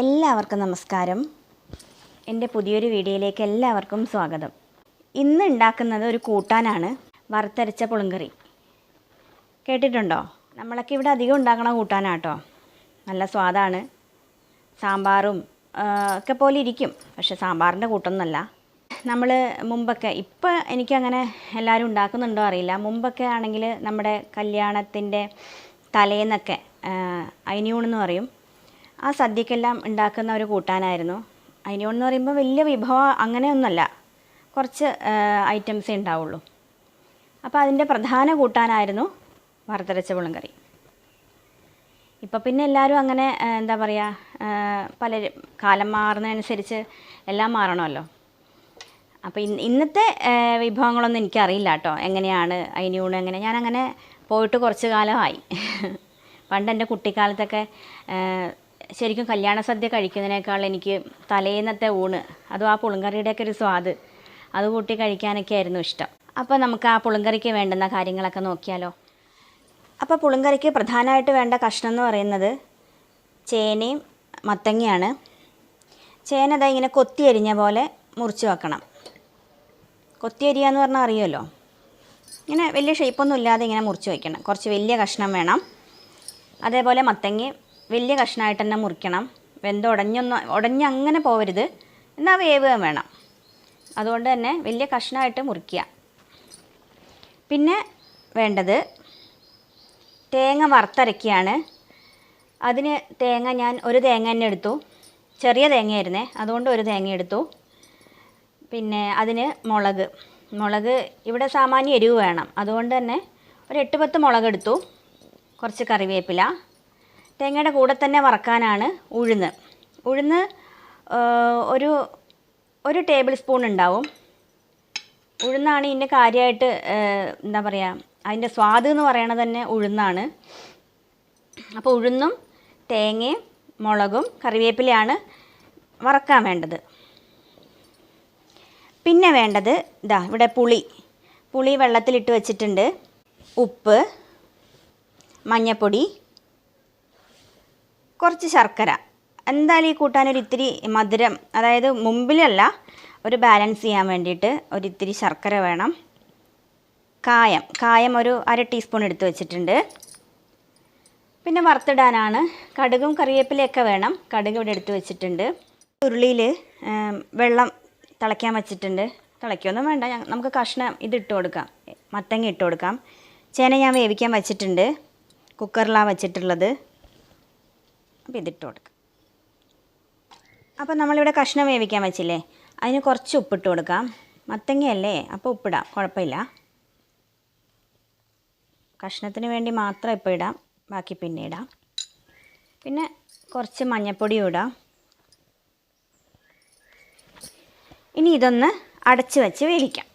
എല്ലാവർക്കും നമസ്കാരം. എൻ്റെ പുതിയൊരു വീഡിയോയിലേക്ക് എല്ലാവർക്കും സ്വാഗതം. ഇന്ന് ഉണ്ടാക്കുന്നത് ഒരു കൂട്ടാനാണ്, വറുത്തരച്ച പുളിങ്കറി. കേട്ടിട്ടുണ്ടോ? നമ്മളൊക്കെ ഇവിടെ അധികം ഉണ്ടാക്കണ കൂട്ടാനാട്ടോ. നല്ല സ്വാദാണ്. സാമ്പാറും ഒക്കെ പോലെ ഇരിക്കും, പക്ഷെ സാമ്പാറിൻ്റെ കൂട്ടൊന്നുമല്ല. നമ്മൾ മുമ്പൊക്കെ, ഇപ്പം എനിക്കങ്ങനെ എല്ലാവരും ഉണ്ടാക്കുന്നുണ്ടോ അറിയില്ല, മുമ്പൊക്കെ ആണെങ്കിൽ നമ്മുടെ കല്യാണത്തിൻ്റെ തലേന്നൊക്കെ അയിനിയൂണെന്ന് പറയും, ആ സദ്യക്കെല്ലാം ഉണ്ടാക്കുന്ന ഒരു കൂട്ടാനായിരുന്നു. അയിനിയൂണെന്ന് പറയുമ്പോൾ വലിയ വിഭവം അങ്ങനെയൊന്നുമല്ല, കുറച്ച് ഐറ്റംസേ ഉണ്ടാവുള്ളൂ. അപ്പോൾ അതിൻ്റെ പ്രധാന കൂട്ടാനായിരുന്നു വറുത്തരച്ച പുളിങ്കറി. ഇപ്പോൾ പിന്നെ എല്ലാവരും അങ്ങനെ എന്താ പറയുക, പലരും കാലം മാറുന്നതനുസരിച്ച് എല്ലാം മാറണമല്ലോ. അപ്പോൾ ഇന്നത്തെ വിഭവങ്ങളൊന്നും എനിക്കറിയില്ല കേട്ടോ, എങ്ങനെയാണ് അയിനിയൂണ് എങ്ങനെ. ഞാനങ്ങനെ പോയിട്ട് കുറച്ച് കാലമായി. പണ്ട് എൻ്റെ കുട്ടിക്കാലത്തൊക്കെ ശരിക്കും കല്യാണ സദ്യ കഴിക്കുന്നതിനേക്കാൾ എനിക്ക് തലേന്നത്തെ ഊണ്, അതും ആ പുളിങ്കറിയുടെയൊക്കെ ഒരു സ്വാദ്, അത് കൂട്ടി കഴിക്കാനൊക്കെ ആയിരുന്നു ഇഷ്ടം. അപ്പോൾ നമുക്ക് ആ പുളിങ്കറിക്ക് വേണ്ടുന്ന കാര്യങ്ങളൊക്കെ നോക്കിയാലോ. അപ്പോൾ പുളിങ്കറിക്ക് പ്രധാനമായിട്ട് വേണ്ട കഷ്ണം എന്ന് പറയുന്നത് ചേനയും മത്തങ്ങയാണ്. ചേന ദാ ഇങ്ങനെ കൊത്തി അരിഞ്ഞ പോലെ മുറിച്ച് വെക്കണം. കൊത്തി അരിയുക എന്ന് പറഞ്ഞാൽ അറിയുമല്ലോ, ഇങ്ങനെ വലിയ ഷേപ്പൊന്നും ഇല്ലാതെ ഇങ്ങനെ മുറിച്ച് വയ്ക്കണം. കുറച്ച് വലിയ കഷ്ണം വേണം. അതേപോലെ മത്തങ്ങ വലിയ കഷ്ണമായിട്ട് തന്നെ മുറിക്കണം. ഉടഞ്ഞ് അങ്ങനെ പോവരുത്, എന്നാൽ വേവ് വേണം. അതുകൊണ്ട് തന്നെ വലിയ കഷ്ണമായിട്ട് മുറിക്കുക. പിന്നെ വേണ്ടത് തേങ്ങ വറുത്തരയ്ക്കുകയാണ്. അതിന് തേങ്ങ ഞാൻ ഒരു തേങ്ങ തന്നെ എടുത്തു. ചെറിയ തേങ്ങയായിരുന്നേ, അതുകൊണ്ട് ഒരു തേങ്ങ എടുത്തു. പിന്നെ അതിന് മുളക് ഇവിടെ സാമാന്യ എരിവ് വേണം, അതുകൊണ്ട് തന്നെ ഒരു 8-10 മുളക് എടുത്തു. കുറച്ച് കറിവേപ്പില. തേങ്ങയുടെ കൂടെ തന്നെ വറക്കാനാണ് ഉഴുന്ന് ഒരു ടേബിൾ സ്പൂൺ ഉണ്ടാവും. ഉഴുന്നാണ് ഇതിൻ്റെ കാര്യമായിട്ട് എന്താ പറയുക, അതിൻ്റെ സ്വാദ് എന്ന് പറയണത് തന്നെ ഉഴുന്നാണ്. അപ്പോൾ ഉഴുന്നും തേങ്ങയും മുളകും കറിവേപ്പിലയാണ് വറക്കാൻ വേണ്ടത്. പിന്നെ വേണ്ടത് ഇവിടെ പുളി വെള്ളത്തിലിട്ട് വെച്ചിട്ടുണ്ട്. ഉപ്പ്, മഞ്ഞൾപ്പൊടി, കുറച്ച് ശർക്കര. എന്തായാലും ഈ കൂട്ടാനൊരു ഇത്തിരി മധുരം, അതായത് മുമ്പിലല്ല, ഒരു ബാലൻസ് ചെയ്യാൻ വേണ്ടിയിട്ട് ഒരിത്തിരി ശർക്കര വേണം. കായം ഒരു 1/2 ടീസ്പൂൺ എടുത്ത് വെച്ചിട്ടുണ്ട്. പിന്നെ വറുത്തിടാനാണ് കടുകും കറിവേപ്പിലയൊക്കെ വേണം. കടുക് ഇവിടെ എടുത്ത് വെച്ചിട്ടുണ്ട്. ഉരുളിയിൽ വെള്ളം തിളയ്ക്കാൻ വെച്ചിട്ടുണ്ട്. തിളയ്ക്കൊന്നും വേണ്ട, നമുക്ക് കഷ്ണം ഇതിട്ട് കൊടുക്കാം, മത്തങ്ങ ഇട്ട് കൊടുക്കാം. ചേന ഞാൻ വേവിക്കാൻ വെച്ചിട്ടുണ്ട്, കുക്കറിലാണ് വെച്ചിട്ടുള്ളത്. അപ്പോൾ ഇതിട്ട് കൊടുക്കാം. അപ്പോൾ നമ്മളിവിടെ കഷ്ണം വേവിക്കാൻ വെച്ചില്ലേ, അതിന് കുറച്ച് ഉപ്പിട്ട് കൊടുക്കാം. മത്തങ്ങയല്ലേ, അപ്പോൾ ഉപ്പിടാം, കുഴപ്പമില്ല. കഷ്ണത്തിന് വേണ്ടി മാത്രം ഇപ്പോൾ ഇടാം, ബാക്കി പിന്നെ ഇടാം. പിന്നെ കുറച്ച് മഞ്ഞൾപ്പൊടിയും ഇടാം. ഇനി ഇതൊന്ന് അടച്ച് വെച്ച് വേവിക്കാം.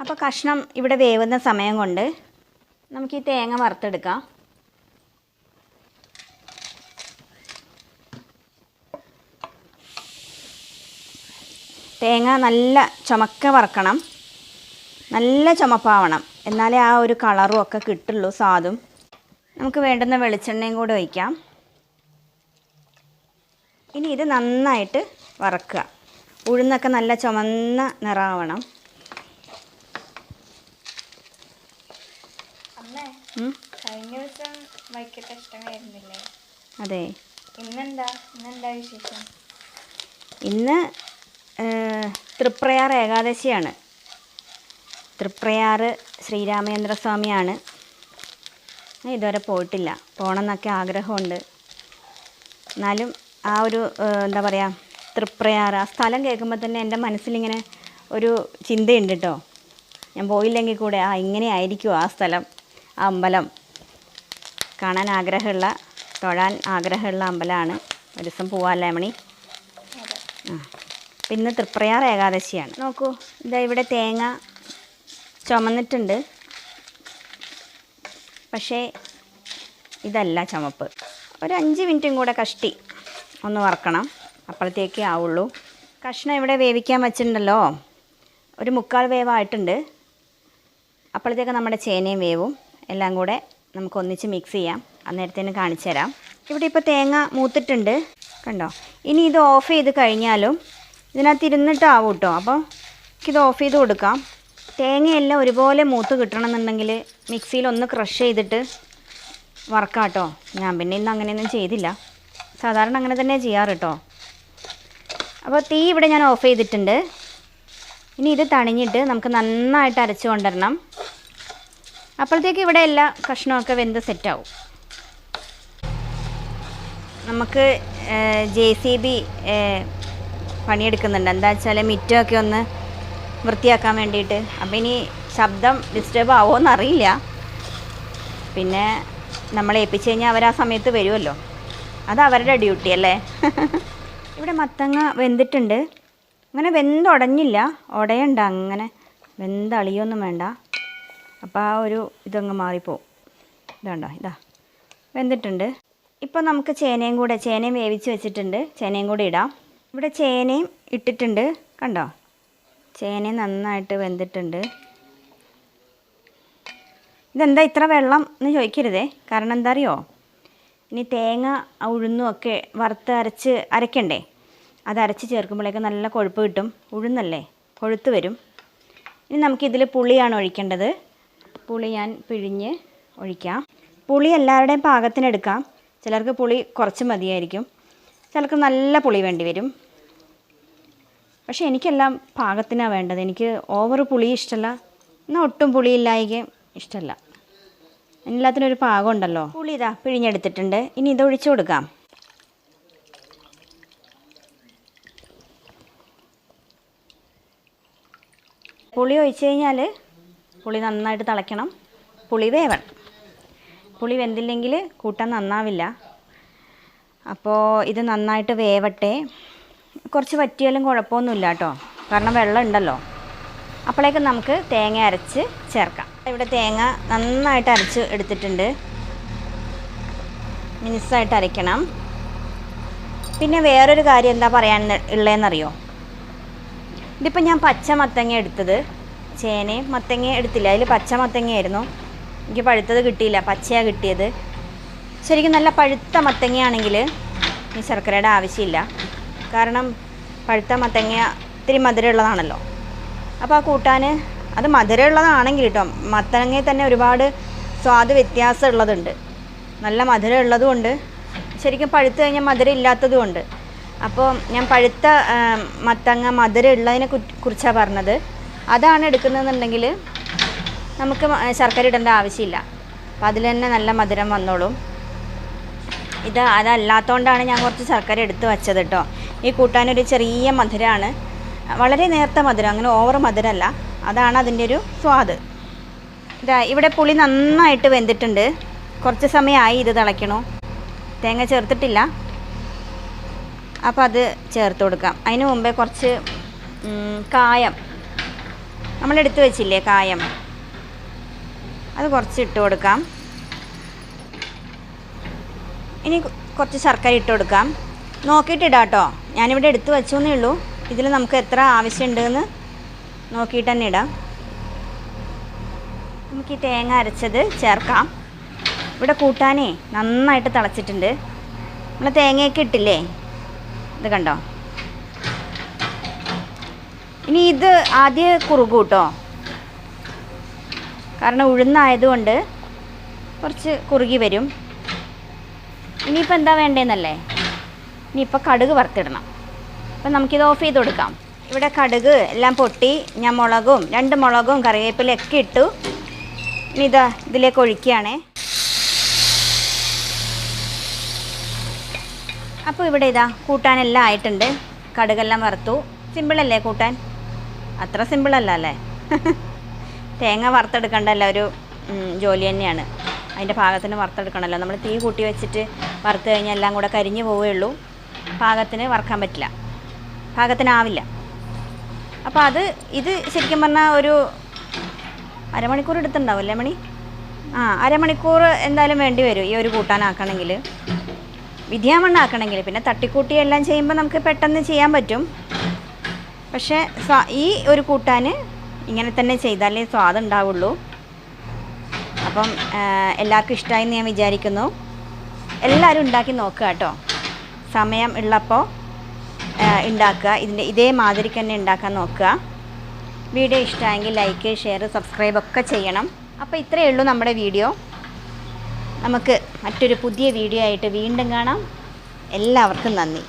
അപ്പോൾ കഷ്ണം ഇവിടെ വേവുന്ന സമയം കൊണ്ട് നമുക്ക് ഈ തേങ്ങ വറുത്തെടുക്കാം. തേങ്ങ നല്ല ചുമക്ക വറക്കണം, നല്ല ചുമപ്പാവണം, എന്നാലേ ആ ഒരു കളറും ഒക്കെ കിട്ടുള്ളൂ, സ്വാദും. നമുക്ക് വേണ്ടുന്ന വെളിച്ചെണ്ണയും കൂടെ ഒഴിക്കാം. ഇനി ഇത് നന്നായിട്ട് വറക്കുക. ഉഴുന്നൊക്കെ നല്ല ചുമന്ന നിറമാവണം. കഴിഞ്ഞ ദിവസം വൈകിട്ട് ഇഷ്ടമായിരുന്നില്ലേ? അതെ. ഇന്നെന്താ വിശേഷം? ഇന്ന് തൃപ്രയാർ ഏകാദശിയാണ്. തൃപ്രയാർ ശ്രീരാമചന്ദ്രസ്വാമിയാണ്. ഇതുവരെ പോയിട്ടില്ല, പോകണമെന്നൊക്കെ ആഗ്രഹമുണ്ട്. എന്നാലും ആ ഒരു എന്താ പറയുക, തൃപ്രയാർ ആ സ്ഥലം കേൾക്കുമ്പോൾ തന്നെ എൻ്റെ മനസ്സിലിങ്ങനെ ഒരു ചിന്തയുണ്ട് കേട്ടോ. ഞാൻ പോയില്ലെങ്കിൽ കൂടെ ഇങ്ങനെ ആയിരിക്കുമോ ആ സ്ഥലം, ആ അമ്പലം. കാണാൻ ആഗ്രഹമുള്ള, തൊഴാൻ ആഗ്രഹമുള്ള അമ്പലമാണ്. ഒരു ദിവസം പോവാമല്ലേ മണി? അപ്പം ഇന്ന് തൃപ്രയാർ ഏകാദശിയാണ്. നോക്കൂ, ഇവിടെ തേങ്ങ ചുമന്നിട്ടുണ്ട്, പക്ഷേ ഇതല്ല ചുമപ്പ്. ഒരു 5 മിനിറ്റും കൂടെ കഷ്ടി ഒന്ന് വറക്കണം, അപ്പോഴത്തേക്കേ ആവുള്ളൂ. കഷ്ണം ഇവിടെ വേവിക്കാൻ വെച്ചിട്ടുണ്ടല്ലോ, ഒരു 3/4 വേവായിട്ടുണ്ട്. അപ്പോഴത്തേക്ക് നമ്മുടെ ചേനയും വേവും. എല്ലാം കൂടെ നമുക്ക് ഒന്നിച്ച് മിക്സ് ചെയ്യാം. അന്നേരത്തേന് കാണിച്ചു തരാം. ഇവിടെ ഇപ്പോൾ തേങ്ങ മൂത്തിട്ടുണ്ട്. കണ്ടോ? ഇനി ഇത് ഓഫ് ചെയ്ത് കഴിഞ്ഞാലും ഇതിനകത്ത് ഇരുന്നിട്ടാവും കേട്ടോ. അപ്പോൾ എനിക്കിത് ഓഫ് ചെയ്ത് കൊടുക്കാം. തേങ്ങയെല്ലാം ഒരുപോലെ മൂത്ത് കിട്ടണമെന്നുണ്ടെങ്കിൽ മിക്സിയിൽ ഒന്ന് ക്രഷ് ചെയ്തിട്ട് വറക്കാം കേട്ടോ. ഞാൻ പിന്നെ ഇന്ന് അങ്ങനെയൊന്നും ചെയ്തില്ല, സാധാരണ അങ്ങനെ തന്നെ ചെയ്യാറ് കേട്ടോ. അപ്പോൾ തീ ഇവിടെ ഞാൻ ഓഫ് ചെയ്തിട്ടുണ്ട്. ഇനി ഇത് തണിഞ്ഞിട്ട് നമുക്ക് നന്നായിട്ട് അരച്ച് കൊണ്ടുവരണം. അപ്പോഴത്തേക്ക് ഇവിടെ എല്ലാ കഷ്ണമൊക്കെ വെന്ത് സെറ്റാവും. നമുക്ക് JCB പണിയെടുക്കുന്നുണ്ട്. എന്താ വെച്ചാൽ മിറ്റമൊക്കെ ഒന്ന് വൃത്തിയാക്കാൻ വേണ്ടിയിട്ട്. അപ്പോൾ ഇനി ശബ്ദം ഡിസ്റ്റർബ് ആവുമോ അറിയില്ല. പിന്നെ നമ്മളെ ഏൽപ്പിച്ച് കഴിഞ്ഞാൽ അവർ ആ സമയത്ത് വരുമല്ലോ, അത് അവരുടെ ഡ്യൂട്ടി അല്ലേ. ഇവിടെ മത്തങ്ങ വെന്തിട്ടുണ്ട്. അങ്ങനെ വെന്തുടഞ്ഞില്ല, ഉടയണ്ട, അങ്ങനെ വെന്തളിയൊന്നും വേണ്ട. അപ്പോൾ ആ ഒരു ഇതങ്ങ് മാറിപ്പോവും. ഇതുണ്ടോ, ഇതാ വെന്തിട്ടുണ്ട്. ഇപ്പോൾ നമുക്ക് ചേനയും വേവിച്ച് വെച്ചിട്ടുണ്ട്, ചേനയും കൂടി ഇടാം. ഇവിടെ ചേനയും ഇട്ടിട്ടുണ്ട്, കണ്ടോ? ചേനയും നന്നായിട്ട് വെന്തിട്ടുണ്ട്. ഇതെന്താ ഇത്ര വെള്ളം എന്ന് ചോദിക്കരുതേ, കാരണം എന്താ അറിയോ, ഇനി തേങ്ങ ഉഴുന്നും ഒക്കെ വറുത്ത് അരയ്ക്കണ്ടേ. അത് അരച്ച് ചേർക്കുമ്പോഴേക്ക് നല്ല കൊഴുപ്പ് കിട്ടും. ഉഴുന്നല്ലേ, കൊഴുത്ത് വരും. ഇനി നമുക്കിതിൽ പുളിയാണ് ഒഴിക്കേണ്ടത്. പുളി ഞാൻ പിഴിഞ്ഞ് ഒഴിക്കാം. പുളി എല്ലാവരുടെയും പാകത്തിനെടുക്കാം. ചിലർക്ക് പുളി കുറച്ച് മതിയായിരിക്കും, ചിലർക്ക് നല്ല പുളി വേണ്ടി വരും. പക്ഷേ എനിക്കെല്ലാം പാകത്തിനാണ് വേണ്ടത്. എനിക്ക് ഓവർ പുളി ഇഷ്ടമല്ല, എന്നാൽ ഒട്ടും പുളിയില്ലായിരിക്കും ഇഷ്ടമല്ല. എല്ലാത്തിനും ഒരു പാകം ഉണ്ടല്ലോ. പുളി ഇതാ പിഴിഞ്ഞെടുത്തിട്ടുണ്ട്. ഇനി ഇത് ഒഴിച്ചു കൊടുക്കാം. പുളി ഒഴിച്ച് കഴിഞ്ഞാൽ പുളി നന്നായിട്ട് തിളയ്ക്കണം, പുളി വേവണം. പുളി വെന്തില്ലെങ്കിൽ കൂട്ടാൻ നന്നാവില്ല. അപ്പോൾ ഇത് നന്നായിട്ട് വേവട്ടെ. കുറച്ച് വറ്റിയാലും കുഴപ്പമൊന്നുമില്ല കേട്ടോ, കാരണം വെള്ളം ഉണ്ടല്ലോ. അപ്പോഴേക്കും നമുക്ക് തേങ്ങ അരച്ച് ചേർക്കാം. ഇവിടെ തേങ്ങ നന്നായിട്ട് അരച്ച് എടുത്തിട്ടുണ്ട്, മിനുസായിട്ട് അരയ്ക്കണം. പിന്നെ വേറൊരു കാര്യം എന്താ പറയാൻ ഉള്ളതെന്നറിയോ, ഇതിപ്പോൾ ഞാൻ പച്ച മത്തങ്ങ എടുത്തത്, ചേനയും മത്തങ്ങ എടുത്തില്ല, അതിൽ പച്ച മത്തങ്ങയായിരുന്നു. എനിക്ക് പഴുത്തത് കിട്ടിയില്ല, പച്ചയാണ് കിട്ടിയത്. ശരിക്കും നല്ല പഴുത്ത മത്തങ്ങയാണെങ്കിൽ ഈ ശർക്കരയുടെ ആവശ്യമില്ല, കാരണം പഴുത്ത മത്തങ്ങ ഇത്തിരി മധുരമുള്ളതാണല്ലോ. അപ്പോൾ ആ കൂട്ടാൻ അത് മധുരമുള്ളതാണെങ്കിൽ കേട്ടോ, മത്തങ്ങയിൽ തന്നെ ഒരുപാട് സ്വാദ് വ്യത്യാസം ഉള്ളതുണ്ട്. നല്ല മധുരം ഉള്ളതുമുണ്ട്, ശരിക്കും പഴുത്ത് കഴിഞ്ഞാൽ മധുരം ഇല്ലാത്തതുമുണ്ട്. അപ്പോൾ ഞാൻ പഴുത്ത മത്തങ്ങ മധുരം ഉള്ളതിനെ കുറിച്ചാണ് പറഞ്ഞത്. അതാണ് എടുക്കുന്നതെന്നുണ്ടെങ്കിൽ നമുക്ക് ശർക്കര ഇടേണ്ട ആവശ്യമില്ല, അപ്പോൾ അതിൽ തന്നെ നല്ല മധുരം വന്നോളും. അതല്ലാത്തതുകൊണ്ടാണ് ഞാൻ കുറച്ച് ശർക്കര എടുത്ത് വച്ചത് കേട്ടോ. ഈ കൂട്ടാനൊരു ചെറിയ മധുരമാണ്, വളരെ നേർത്ത മധുരം, അങ്ങനെ ഓവർ മധുരമല്ല. അതാണ് അതിൻ്റെ ഒരു സ്വാദ്. ഇവിടെ പുളി നന്നായിട്ട് വെന്തിട്ടുണ്ട്. കുറച്ച് സമയമായി ഇത് തിളയ്ക്കണു. തേങ്ങ ചേർത്തിട്ടില്ല, അപ്പോൾ അത് ചേർത്ത് കൊടുക്കാം. അതിന് മുമ്പേ കുറച്ച് കായം നമ്മളെടുത്ത് വെച്ചില്ലേ, കായം, അത് കുറച്ച് ഇട്ട് കൊടുക്കാം. ഇനി കുറച്ച് ശർക്കര ഇട്ട് കൊടുക്കാം. നോക്കിയിട്ട് ഇടാം കേട്ടോ, ഞാനിവിടെ എടുത്ത് വെച്ചു എന്നേ ഉള്ളൂ. ഇതിൽ നമുക്ക് എത്ര ആവശ്യമുണ്ടെന്ന് നോക്കിയിട്ട് തന്നെ ഇടാം. നമുക്ക് ഈ തേങ്ങ അരച്ചത് ചേർക്കാം. ഇവിടെ കൂട്ടാനേ നന്നായിട്ട് തിളച്ചിട്ടുണ്ട്. നമ്മൾ തേങ്ങയൊക്കെ ഇട്ടില്ലേ, ഇത് കണ്ടോ. ഇനി ഇത് ആദ്യം കുറുകും കേട്ടോ, കാരണം ഉഴുന്നായതുകൊണ്ട് കുറച്ച് കുറുകി വരും. ഇനിയിപ്പോൾ എന്താ വേണ്ടതെന്നല്ലേ, ഇനിയിപ്പോൾ കടുക് വറുത്തിടണം. അപ്പം നമുക്കിത് ഓഫ് ചെയ്ത് കൊടുക്കാം. ഇവിടെ കടുക് എല്ലാം പൊട്ടി, ഞാൻ മുളകും 2 മുളകും കറിവേപ്പിലയൊക്കെ ഇട്ടു. ഇനി ഇതിലേക്ക് ഒഴിക്കുകയാണേ. അപ്പോൾ ഇവിടെ കൂട്ടാനെല്ലാം ആയിട്ടുണ്ട്. കടുകെല്ലാം വറുത്തു. സിമ്പിളല്ലേ കൂട്ടാൻ? അത്ര സിമ്പിളല്ല അല്ലേ. തേങ്ങ വറുത്തെടുക്കേണ്ടല്ലോ, ഒരു ജോലി തന്നെയാണ്. അതിൻ്റെ പാകത്തിന് വറുത്തെടുക്കണമല്ലോ. നമ്മൾ തീ കൂട്ടി വെച്ചിട്ട് വറുത്ത് കഴിഞ്ഞാൽ എല്ലാം കൂടെ കരിഞ്ഞു പോവുകയുള്ളൂ, പാകത്തിന് വറുക്കാൻ പറ്റില്ല, പാകത്തിനാവില്ല. അപ്പോൾ ഇത് ശരിക്കും പറഞ്ഞാൽ ഒരു അരമണിക്കൂർ എടുത്തുണ്ടാവും അല്ലേ മണി? അരമണിക്കൂർ എന്തായാലും വേണ്ടി വരും ഈ ഒരു കൂട്ടാനാക്കണമെങ്കിൽ, വിധിയാമണ്ണാക്കണമെങ്കിൽ. പിന്നെ തട്ടിക്കൂട്ടി എല്ലാം ചെയ്യുമ്പോൾ നമുക്ക് പെട്ടെന്ന് ചെയ്യാൻ പറ്റും. പക്ഷേ ഈ ഒരു കൂട്ടാൻ ഇങ്ങനെ തന്നെ ചെയ്താലേ സ്വാദ് ഉണ്ടാവുള്ളൂ. അപ്പം എല്ലാവർക്കും ഇഷ്ടമായി എന്ന് ഞാൻ വിചാരിക്കുന്നു. എല്ലാവരും ഉണ്ടാക്കി നോക്കുക കേട്ടോ. സമയം ഉള്ളപ്പോൾ ഉണ്ടാക്കുക. ഇതേ മാതിരിക്ക് തന്നെ ഉണ്ടാക്കാൻ നോക്കുക. വീഡിയോ ഇഷ്ടമായെങ്കിൽ ലൈക്ക്, ഷെയർ, സബ്സ്ക്രൈബ് ഒക്കെ ചെയ്യണം. അപ്പോൾ ഇത്രയേ ഉള്ളൂ നമ്മുടെ വീഡിയോ. നമുക്ക് മറ്റൊരു പുതിയ വീഡിയോ ആയിട്ട് വീണ്ടും കാണാം. എല്ലാവർക്കും നന്ദി.